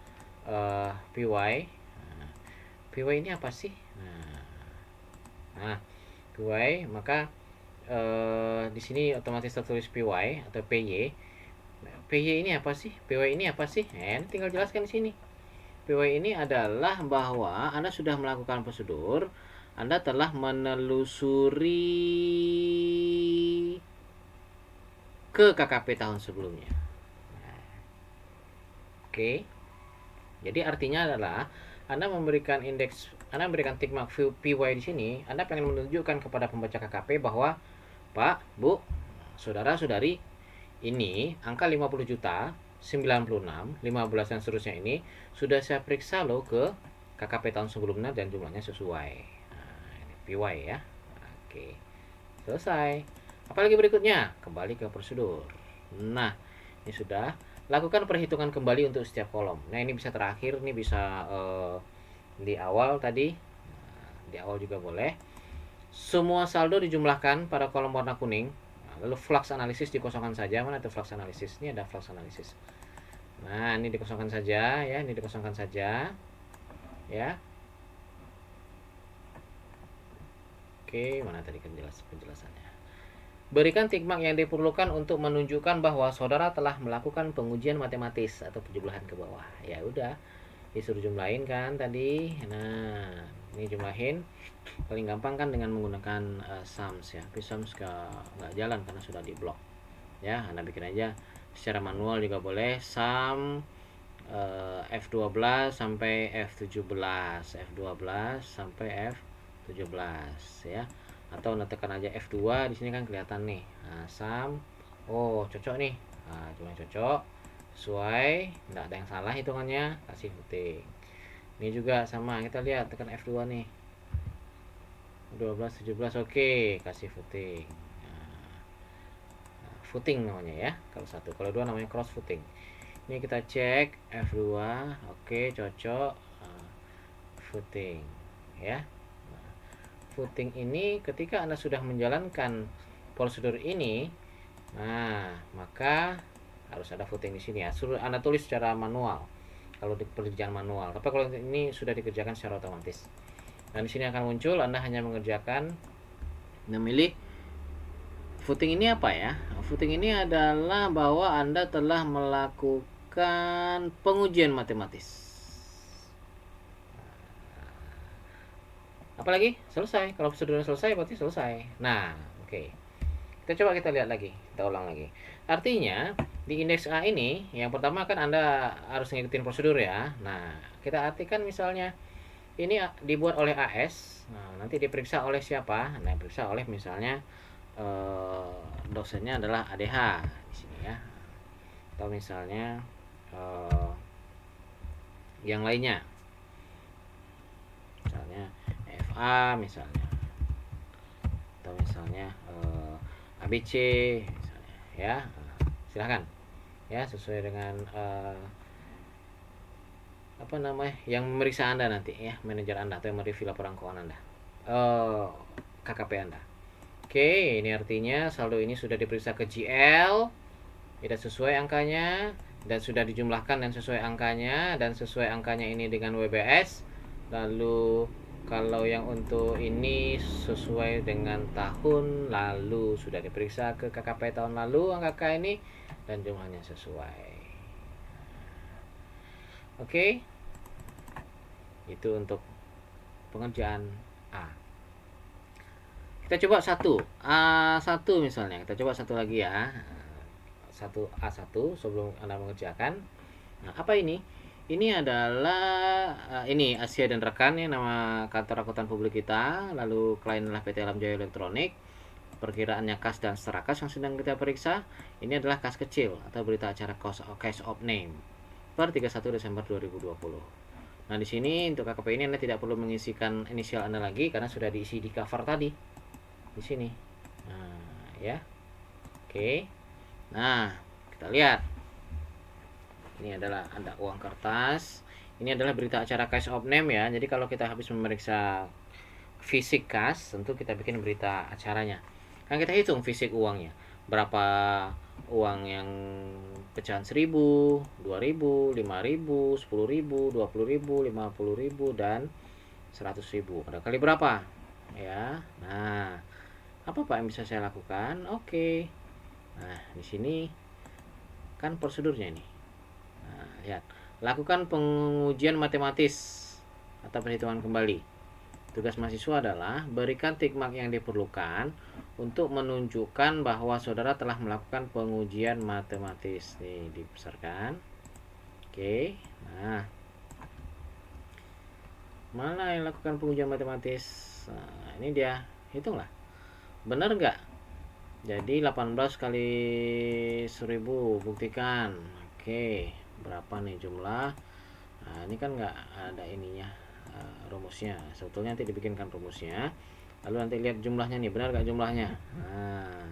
PY. Nah, PY ini apa sih? Nah, PY maka di sini otomatis tertulis PY atau PY. PY ini apa sih? PY ini apa sih? Tinggal jelaskan di sini. PY ini adalah bahwa Anda sudah melakukan prosedur, Anda telah menelusuri ke KKP tahun sebelumnya. Nah, oke. Jadi artinya adalah Anda memberikan tick mark PY di sini, Anda pengen menunjukkan kepada pembaca KKP bahwa Pak, Bu, saudara-saudari, ini angka 50 juta, 96, 15 dan seterusnya ini sudah saya periksa loh ke KKP tahun sebelumnya dan jumlahnya sesuai. Nah, ini PY ya. Oke. Selesai. Apalagi berikutnya? Kembali ke prosedur. Nah, Ini sudah. Lakukan perhitungan kembali untuk setiap kolom. Nah, ini bisa terakhir, ini bisa di awal tadi. Di awal juga boleh. Semua saldo dijumlahkan pada kolom warna kuning. Lalu flux analisis dikosongkan saja. Mana itu flux analisis? Ini ada flux analisis. Nah, ini dikosongkan saja ya, ini dikosongkan saja. Ya. Oke, mana tadi penjelasannya? Berikan tick mark yang diperlukan untuk menunjukkan bahwa saudara telah melakukan pengujian matematis atau penjumlahan ke bawah. Ya udah, disuruh jumlahin kan tadi. Nah, ini jumlahin. Paling gampang kan dengan menggunakan sums ya. Tapi sums nggak jalan karena sudah di blok. Ya, Anda bikin aja secara manual juga boleh. Sum F12 sampai F17, F12 sampai F17 ya. Atau tekan aja F2, di sini kan kelihatan nih. Nah, sum, oh cocok nih. Nah, cuma cocok, sesuai, enggak ada yang salah hitungannya, kasih footing. Ini juga sama, kita lihat tekan F2 nih. 12 17, oke, kasih footing. Nah, footing namanya ya. Kalau satu, kalau dua namanya cross footing. Ini kita cek F2, oke, cocok. Footing ya. Footing ini ketika Anda sudah menjalankan prosedur ini, nah maka harus ada footing di sini ya. Suruh Anda tulis secara manual kalau di pekerjaan manual. Tapi kalau ini sudah dikerjakan secara otomatis. Dan di sini akan muncul Anda hanya mengerjakan memilih footing ini apa ya? Footing ini adalah bahwa Anda telah melakukan pengujian matematis. Apalagi selesai. Kalau prosedurnya selesai berarti selesai. Nah, oke. Kita lihat lagi, kita ulang lagi. Artinya di indeks A ini yang pertama kan Anda harus ngikutin prosedur ya. Nah, kita artikan misalnya ini dibuat oleh AS. Nah, nanti diperiksa oleh siapa? Nah, diperiksa oleh misalnya dosennya adalah ADH di sini ya. Atau misalnya yang lainnya. Misalnya FA misalnya. Atau misalnya ABC misalnya ya. Silahkan ya sesuai dengan apa namanya yang memeriksa Anda nanti ya, manajer Anda atau yang mereview laporan keuangan Anda, KKP Anda. Oke, ini artinya saldo ini sudah diperiksa ke GL, tidak sesuai angkanya, dan sudah dijumlahkan dan sesuai angkanya, dan sesuai angkanya ini dengan WBS. Lalu kalau yang untuk ini sesuai dengan tahun lalu, sudah diperiksa ke KKP tahun lalu angka ini, dan jumlahnya sesuai. Oke, itu untuk pengerjaan A. Kita coba A1 misalnya. Kita coba satu lagi ya. A1 sebelum Anda mengerjakan. Nah, apa ini? Ini adalah ini Asia dan rekan ya, nama kantor akuntan publik kita. Lalu klien adalah PT Alam Jaya Elektronik. Perkiraannya kas dan setara kas yang sedang kita periksa. Ini adalah kas kecil atau berita acara cash of name per 31 Desember 2020. Nah, di sini untuk KKP ini Anda tidak perlu mengisikan inisial Anda lagi karena sudah diisi di cover tadi. Di sini. Nah, ya. Oke. Nah, kita lihat. Ini adalah ada uang kertas. Ini adalah berita acara cash of name ya. Jadi kalau kita habis memeriksa fisik kas, tentu kita bikin berita acaranya. Kan kita hitung fisik uangnya. Berapa uang yang pecahan 1000, 2000, 5000, 10.000, 20.000, 50.000 dan 100.000. Ada kali berapa? Ya. Nah, apa Pak yang bisa saya lakukan? Oke. Nah, di sini kan prosedurnya ini. Nah, lihat. Lakukan pengujian matematis atau perhitungan kembali. Tugas mahasiswa adalah berikan tick mark yang diperlukan untuk menunjukkan bahwa saudara telah melakukan pengujian matematis. Nih, dibesarkan. Oke. Nah, mana yang lakukan pengujian matematis? Nah, ini dia. Hitunglah. Benar nggak? Jadi 18 kali 1000, buktikan. Oke, berapa nih jumlah? Nah, ini kan nggak ada ininya, rumusnya. Sebetulnya nanti dibikinkan rumusnya. Lalu nanti lihat jumlahnya nih, benar nggak jumlahnya? Nah,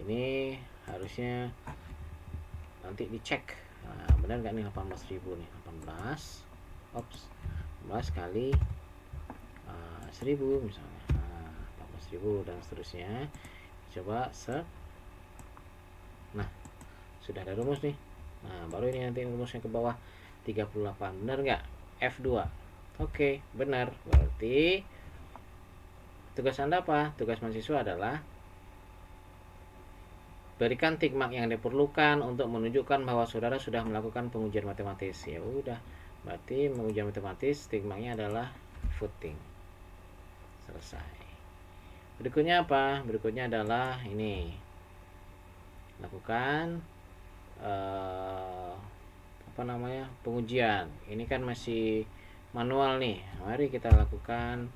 ini harusnya nanti dicek. Benar nggak nih 18.000 nih, 18, ops, 18 kali 1000 misalnya, 14.000 dan seterusnya. Coba set. Nah, sudah ada rumus nih. Nah, baru ini nanti rumusnya ke bawah 38. Benar nggak? F2. Oke, benar. Berarti tugas Anda apa? Tugas mahasiswa adalah berikan tick mark yang diperlukan untuk menunjukkan bahwa saudara sudah melakukan pengujian matematis. Ya udah, berarti pengujian matematis tick marknya adalah footing. Selesai. Berikutnya apa? Berikutnya adalah ini, lakukan pengujian. Ini kan masih manual nih. Mari kita lakukan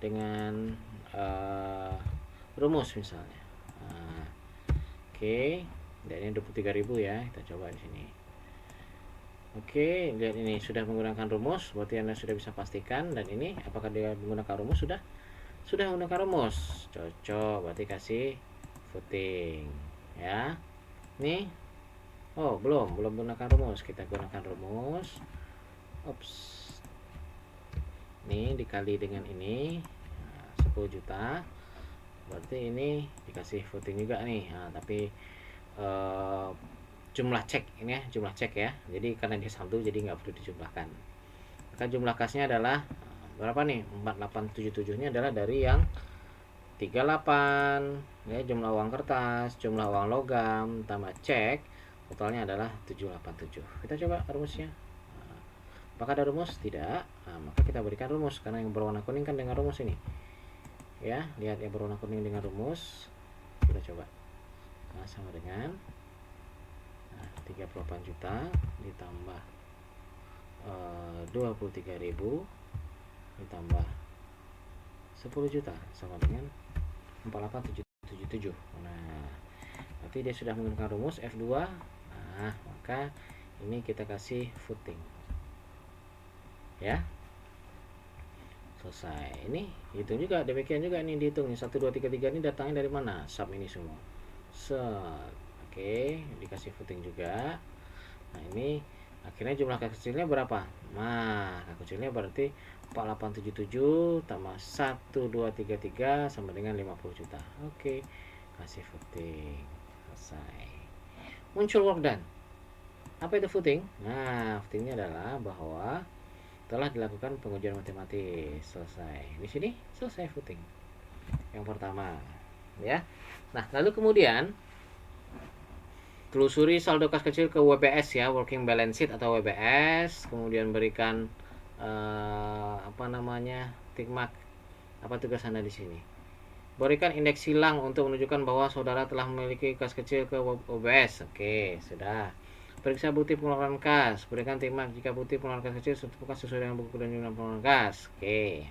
dengan rumus misalnya. Oke, dan ini 23.000 ya. Kita coba di sini. Oke, lihat ini sudah menggunakan rumus, berarti Anda sudah bisa pastikan. Dan ini apakah dia menggunakan rumus? Sudah menggunakan rumus. Cocok, berarti kasih footing ya. Nih. Oh, belum menggunakan rumus. Kita gunakan rumus. Ops. Ini dikali dengan ini, 10 juta. Berarti ini dikasih footing juga nih. Tapi jumlah cek ini ya, jumlah cek ya. Jadi karena dia satu, jadi nggak perlu dijumlahkan. Maka jumlah kasnya adalah berapa nih? 4877 ini adalah dari yang 38 ya, jumlah uang kertas, jumlah uang logam tambah cek, totalnya adalah 787. Kita coba rumusnya. Apakah ada rumus? Tidak. Maka kita berikan rumus karena yang berwarna kuning kan dengan rumus ini. Ya, lihat yang berwarna kuning dengan rumus. Kita coba. Sama dengan 38 juta ditambah 23.000 ditambah 10 juta sama dengan 48777. Nah, berarti dia sudah menggunakan rumus F2. Nah, maka ini kita kasih footing. Ya. Selesai. Ini hitung juga, demikian juga ini dihitung. 1 2 3 3 ini datangnya dari mana? Sub ini semua. Set. Oke, dikasih footing juga. Nah, ini akhirnya jumlah kecilnya berapa? Nah, kecilnya berarti 4877 tambah 1233 sama dengan 50 juta. Oke, kasih footing. Selesai. Muncul work done. Apa itu footing? Nah, footingnya adalah bahwa telah dilakukan pengujian matematis. Selesai. Di sini selesai footing. Yang pertama, ya. Nah, lalu kemudian telusuri saldo kas kecil ke WBS ya, working balance sheet atau WBS, kemudian berikan tick mark. Apa tugas Anda di sini? Berikan indeks silang untuk menunjukkan bahwa saudara telah memiliki kas kecil ke WBS. Oke, sudah. Periksa bukti pengeluaran kas. Berikan tick mark jika bukti pengeluaran kas kecil sesuai dengan buku dan jumlah pengeluaran kas. Oke.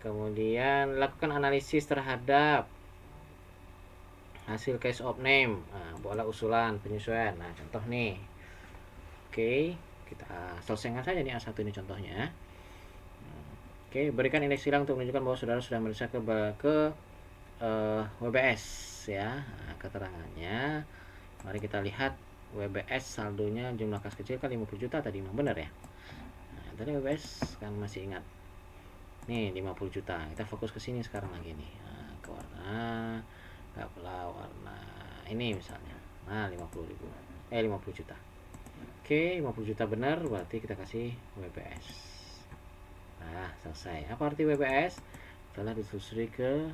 Kemudian lakukan analisis terhadap hasil case of name. Buatlah usulan penyesuaian. Nah, contoh nih. Oke, kita selesaikan saja nih A1 ini contohnya. Oke, berikan indeks silang untuk menunjukkan bahwa saudara sudah meriksa ke WBS ya. Nah, keterangannya. Mari kita lihat WBS saldonya jumlah kas kecil kan 50 juta tadi, memang benar ya. Nah, tadi WBS kan masih ingat. Nih 50 juta. Kita fokus ke sini sekarang lagi nih. Nah, ke warna warna ini misalnya. Nah, 50 juta. Oke, 50 juta benar, berarti kita kasih WBS. Nah, selesai. Apa arti WBS? Telah ditelusuri ke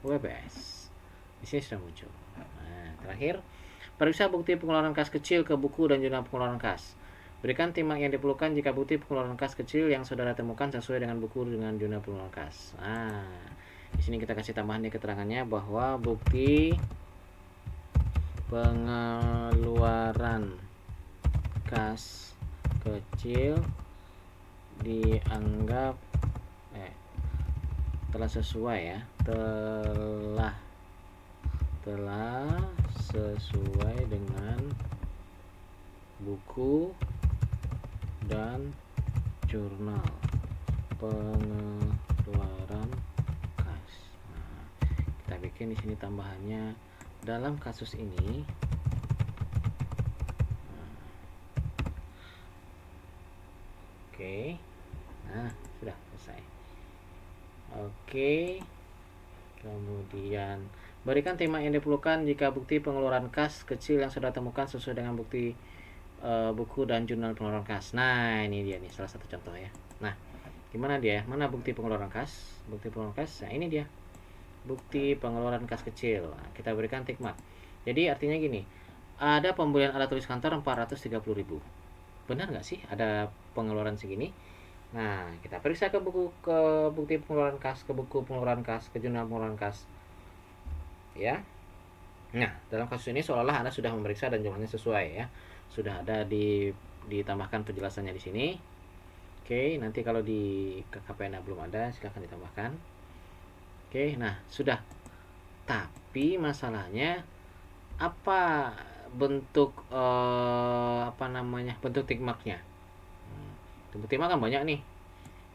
WBS. Di sini sudah muncul. Nah, terakhir, periksa bukti pengeluaran kas kecil ke buku dan jurnal pengeluaran kas. Berikan tick mark yang diperlukan jika bukti pengeluaran kas kecil yang saudara temukan sesuai dengan buku dengan jurnal pengeluaran kas. Nah, di sini kita kasih tambahan di keterangannya bahwa bukti pengeluaran kas kecil dianggap telah sesuai ya, telah sesuai dengan buku dan jurnal pengeluaran kas. Nah, kita bikin di sini tambahannya, dalam kasus ini Oke. Nah, sudah selesai. Oke. Kemudian berikan tema yang diperlukan jika bukti pengeluaran kas kecil yang sudah temukan sesuai dengan bukti buku dan jurnal pengeluaran kas. Nah, ini dia nih salah satu contoh ya. Nah, gimana dia? Mana bukti pengeluaran kas? Bukti pengeluaran kas. Nah, ini dia. Bukti pengeluaran kas kecil. Nah, kita berikan tick mark. Jadi artinya gini, ada pembelian alat tulis kantor 430.000. Benar nggak sih ada pengeluaran segini? Nah, kita periksa ke bukti pengeluaran kas, ke buku pengeluaran kas, ke jurnal pengeluaran kas. Ya. Nah, dalam kasus ini seolah-olah Anda sudah memeriksa dan jumlahnya sesuai ya. Sudah ada ditambahkan penjelasannya di sini. Oke, nanti kalau di KKP Anda belum ada, silahkan ditambahkan. Oke, nah sudah. Tapi masalahnya apa bentuk bentuk tick marknya? Bentuk tick mark kan banyak nih.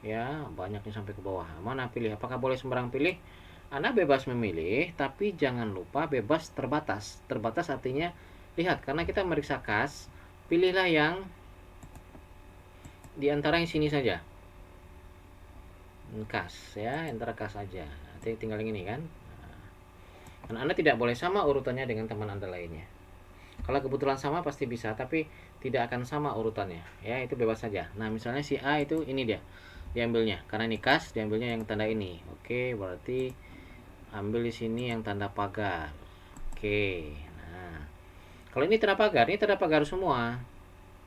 Ya, banyaknya sampai ke bawah. Mana pilih? Apakah boleh sembarang pilih? Anda bebas memilih, tapi jangan lupa bebas terbatas. Terbatas artinya lihat, karena kita meriksa kas, pilihlah yang di antara yang sini saja. Kas ya, antara kas saja. Nanti tinggal yang ini kan. Dan Anda tidak boleh sama urutannya dengan teman Anda lainnya. Kalau kebetulan sama pasti bisa, tapi tidak akan sama urutannya. Ya, itu bebas saja. Nah, misalnya si A itu ini dia. Diambilnya karena ini kas, diambilnya yang tanda ini. Oke, berarti ambil di sini yang tanda pagar. Oke. Nah, kalau ini tanda pagar semua.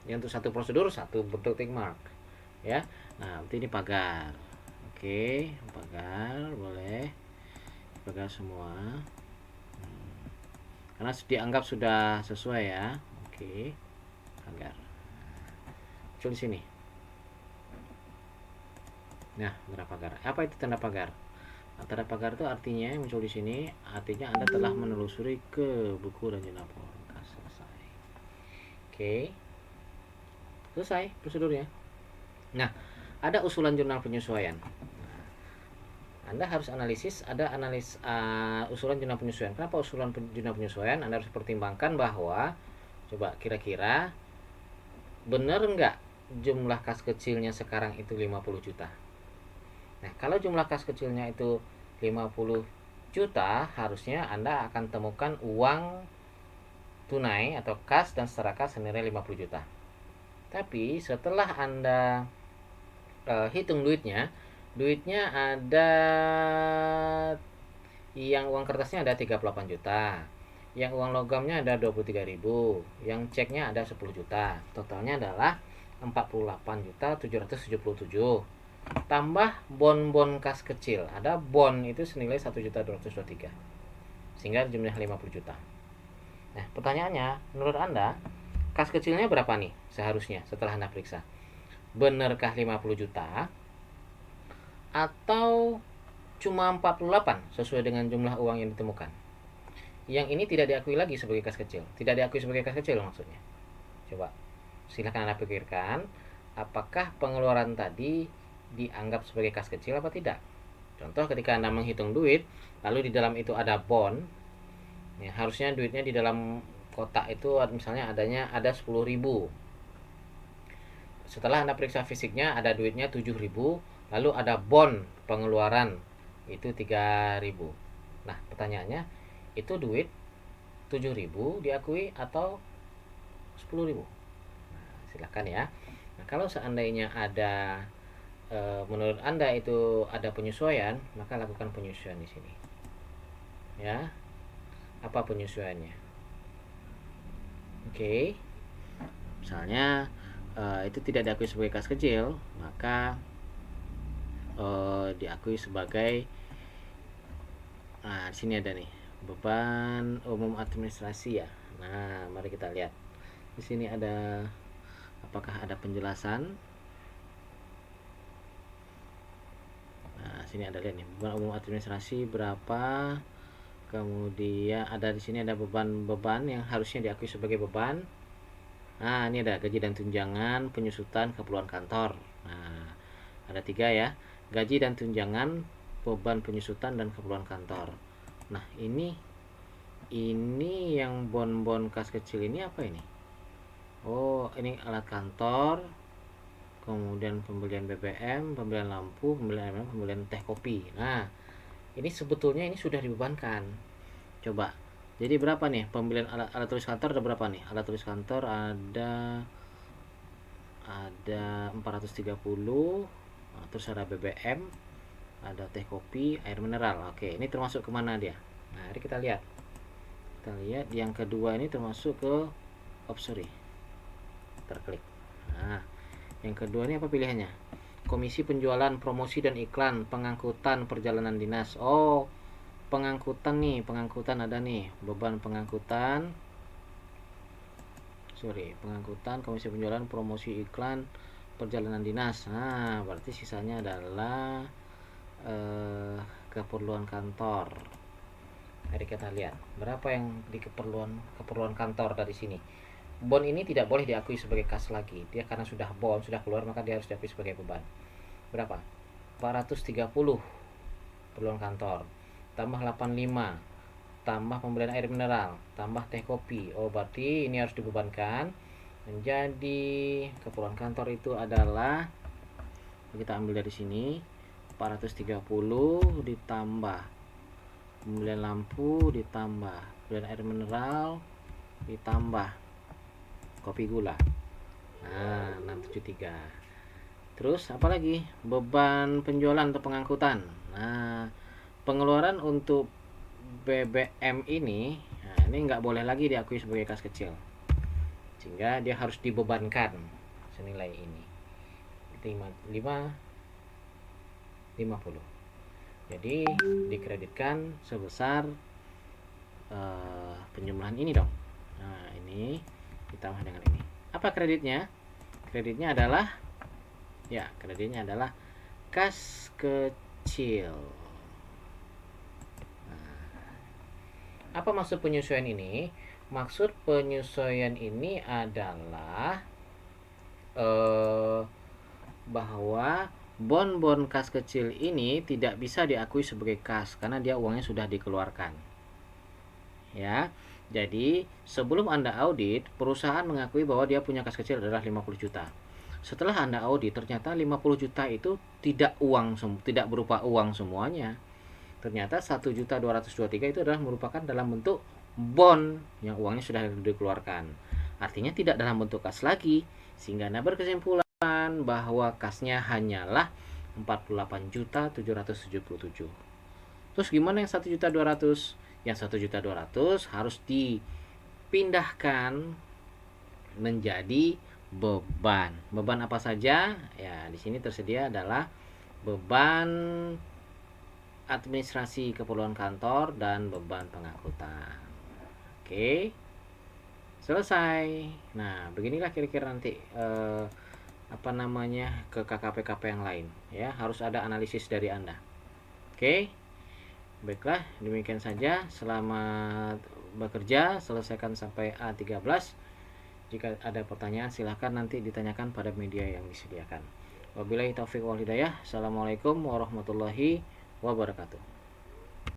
Yang untuk satu prosedur satu bentuk tick mark. Ya. Nah, berarti ini pagar. Oke, pagar boleh. Pagar semua. Karena dianggap sudah sesuai ya. Oke. Pagar. Muncul di sini. Nah, tanda pagar. Apa itu tanda pagar? Nah, tanda pagar itu artinya muncul di sini, artinya Anda telah menelusuri ke buku dan jurnal pengeluaran kas. Selesai. Oke. Selesai prosedurnya. Nah, ada usulan jurnal penyesuaian. Anda harus analisis, ada usulan jurnal penyesuaian. Kenapa usulan jurnal penyesuaian? Anda harus pertimbangkan bahwa coba kira-kira benar nggak jumlah kas kecilnya sekarang itu 50 juta. Nah, kalau jumlah kas kecilnya itu 50 juta, harusnya Anda akan temukan uang tunai atau kas dan secara kas senilai 50 juta. Tapi setelah Anda hitung duitnya ada yang uang kertasnya ada 38 juta, yang uang logamnya ada 23.000, yang ceknya ada 10 juta. Totalnya adalah 48.777. Tambah bon kas kecil. Ada bon itu senilai 1.223. Sehingga jumlah 50 juta. Nah, pertanyaannya, menurut Anda kas kecilnya berapa nih seharusnya setelah Anda periksa? Benarkah 50 juta? Atau cuma 48 sesuai dengan jumlah uang yang ditemukan? Yang ini tidak diakui lagi sebagai kas kecil. Tidak diakui sebagai kas kecil maksudnya. Coba silahkan Anda pikirkan, apakah pengeluaran tadi dianggap sebagai kas kecil apa tidak? Contoh ketika Anda menghitung duit, lalu di dalam itu ada bon, ya, harusnya duitnya di dalam kotak itu misalnya ada 10.000. Setelah Anda periksa fisiknya ada duitnya 7.000, lalu ada bon pengeluaran itu 3.000. Nah, pertanyaannya, itu duit 7.000 diakui atau 10.000? Nah, silakan ya. Nah, kalau seandainya ada menurut Anda itu ada penyesuaian, maka lakukan penyesuaian di sini. Ya. Apa penyesuaiannya? Oke. Misalnya itu tidak diakui sebagai kas kecil, maka diakui sebagai, nah di sini ada nih beban umum administrasi ya. Nah, mari kita lihat di sini ada, apakah ada penjelasan. Nah, sini ada lihat nih beban umum administrasi berapa, kemudian ada di sini ada beban yang harusnya diakui sebagai beban. Nah, ini ada gaji dan tunjangan, penyusutan, keperluan kantor. Nah, ada 3 ya, gaji dan tunjangan, beban penyusutan, dan keperluan kantor. Nah, ini yang bon kas kecil ini apa ini? Oh, ini alat kantor, kemudian pembelian BBM, pembelian lampu, pembelian teh kopi. Nah, ini sebetulnya ini sudah dibebankan. Coba. Jadi berapa nih pembelian alat tulis kantor, ada berapa nih? Alat tulis kantor ada 430. Nah, terus ada BBM, ada teh kopi, air mineral. Oke, ini termasuk kemana dia? Nah, mari kita lihat. Kita lihat yang kedua ini termasuk ke sorry, terklik. Nah, yang kedua ini apa pilihannya? Komisi penjualan, promosi dan iklan, pengangkutan, perjalanan dinas. Oh, pengangkutan nih, pengangkutan ada nih, beban pengangkutan. Pengangkutan, komisi penjualan, promosi iklan, perjalanan dinas. Nah, berarti sisanya adalah keperluan kantor. Mari kita lihat berapa yang di keperluan kantor dari sini. Bond ini tidak boleh diakui sebagai kas lagi. Dia karena sudah bond, sudah keluar, maka dia harus diakui sebagai beban. Berapa? 430 keperluan kantor. Tambah 85. Tambah pembelian air mineral, tambah teh kopi. Oh, berarti ini harus dibebankan. Menjadi keperluan kantor itu adalah, kita ambil dari sini, 430 ditambah pembelian lampu, ditambah pembelian air mineral, ditambah kopi gula. Nah, 673. Terus apa lagi? Beban penjualan atau pengangkutan. Nah, pengeluaran untuk BBM ini, nah ini nggak boleh lagi diakui sebagai kas kecil, sehingga dia harus dibebankan senilai ini 50. Jadi dikreditkan sebesar penjumlahan ini dong. Nah, ini ditambah dengan ini. Apa kreditnya? Kreditnya adalah kas kecil. Apa maksud penyesuaian ini? Maksud penyesuaian ini adalah bahwa bon kas kecil ini tidak bisa diakui sebagai kas karena dia uangnya sudah dikeluarkan. Ya. Jadi, sebelum Anda audit, perusahaan mengakui bahwa dia punya kas kecil adalah 50 juta. Setelah Anda audit, ternyata 50 juta itu tidak berupa uang semuanya. Ternyata 1.223 itu adalah merupakan dalam bentuk bond yang uangnya sudah dikeluarkan. Artinya tidak dalam bentuk kas lagi, sehingga Anda berkesimpulan bahwa kasnya hanyalah 48.777. Terus gimana yang 1.200? Yang 1.200 harus dipindahkan menjadi beban. Beban apa saja? Ya, di sini tersedia adalah beban administrasi keperluan kantor dan beban pengangkutan. Oke, selesai. Nah, beginilah kira-kira nanti ke KKP-KP yang lain. Ya, harus ada analisis dari Anda. Oke, baiklah, demikian saja. Selamat bekerja, selesaikan sampai A13. Jika ada pertanyaan, silahkan nanti ditanyakan pada media yang disediakan. Wabillahi taufiq wal hidayah. Assalamualaikum warahmatullahi wabarakatuh.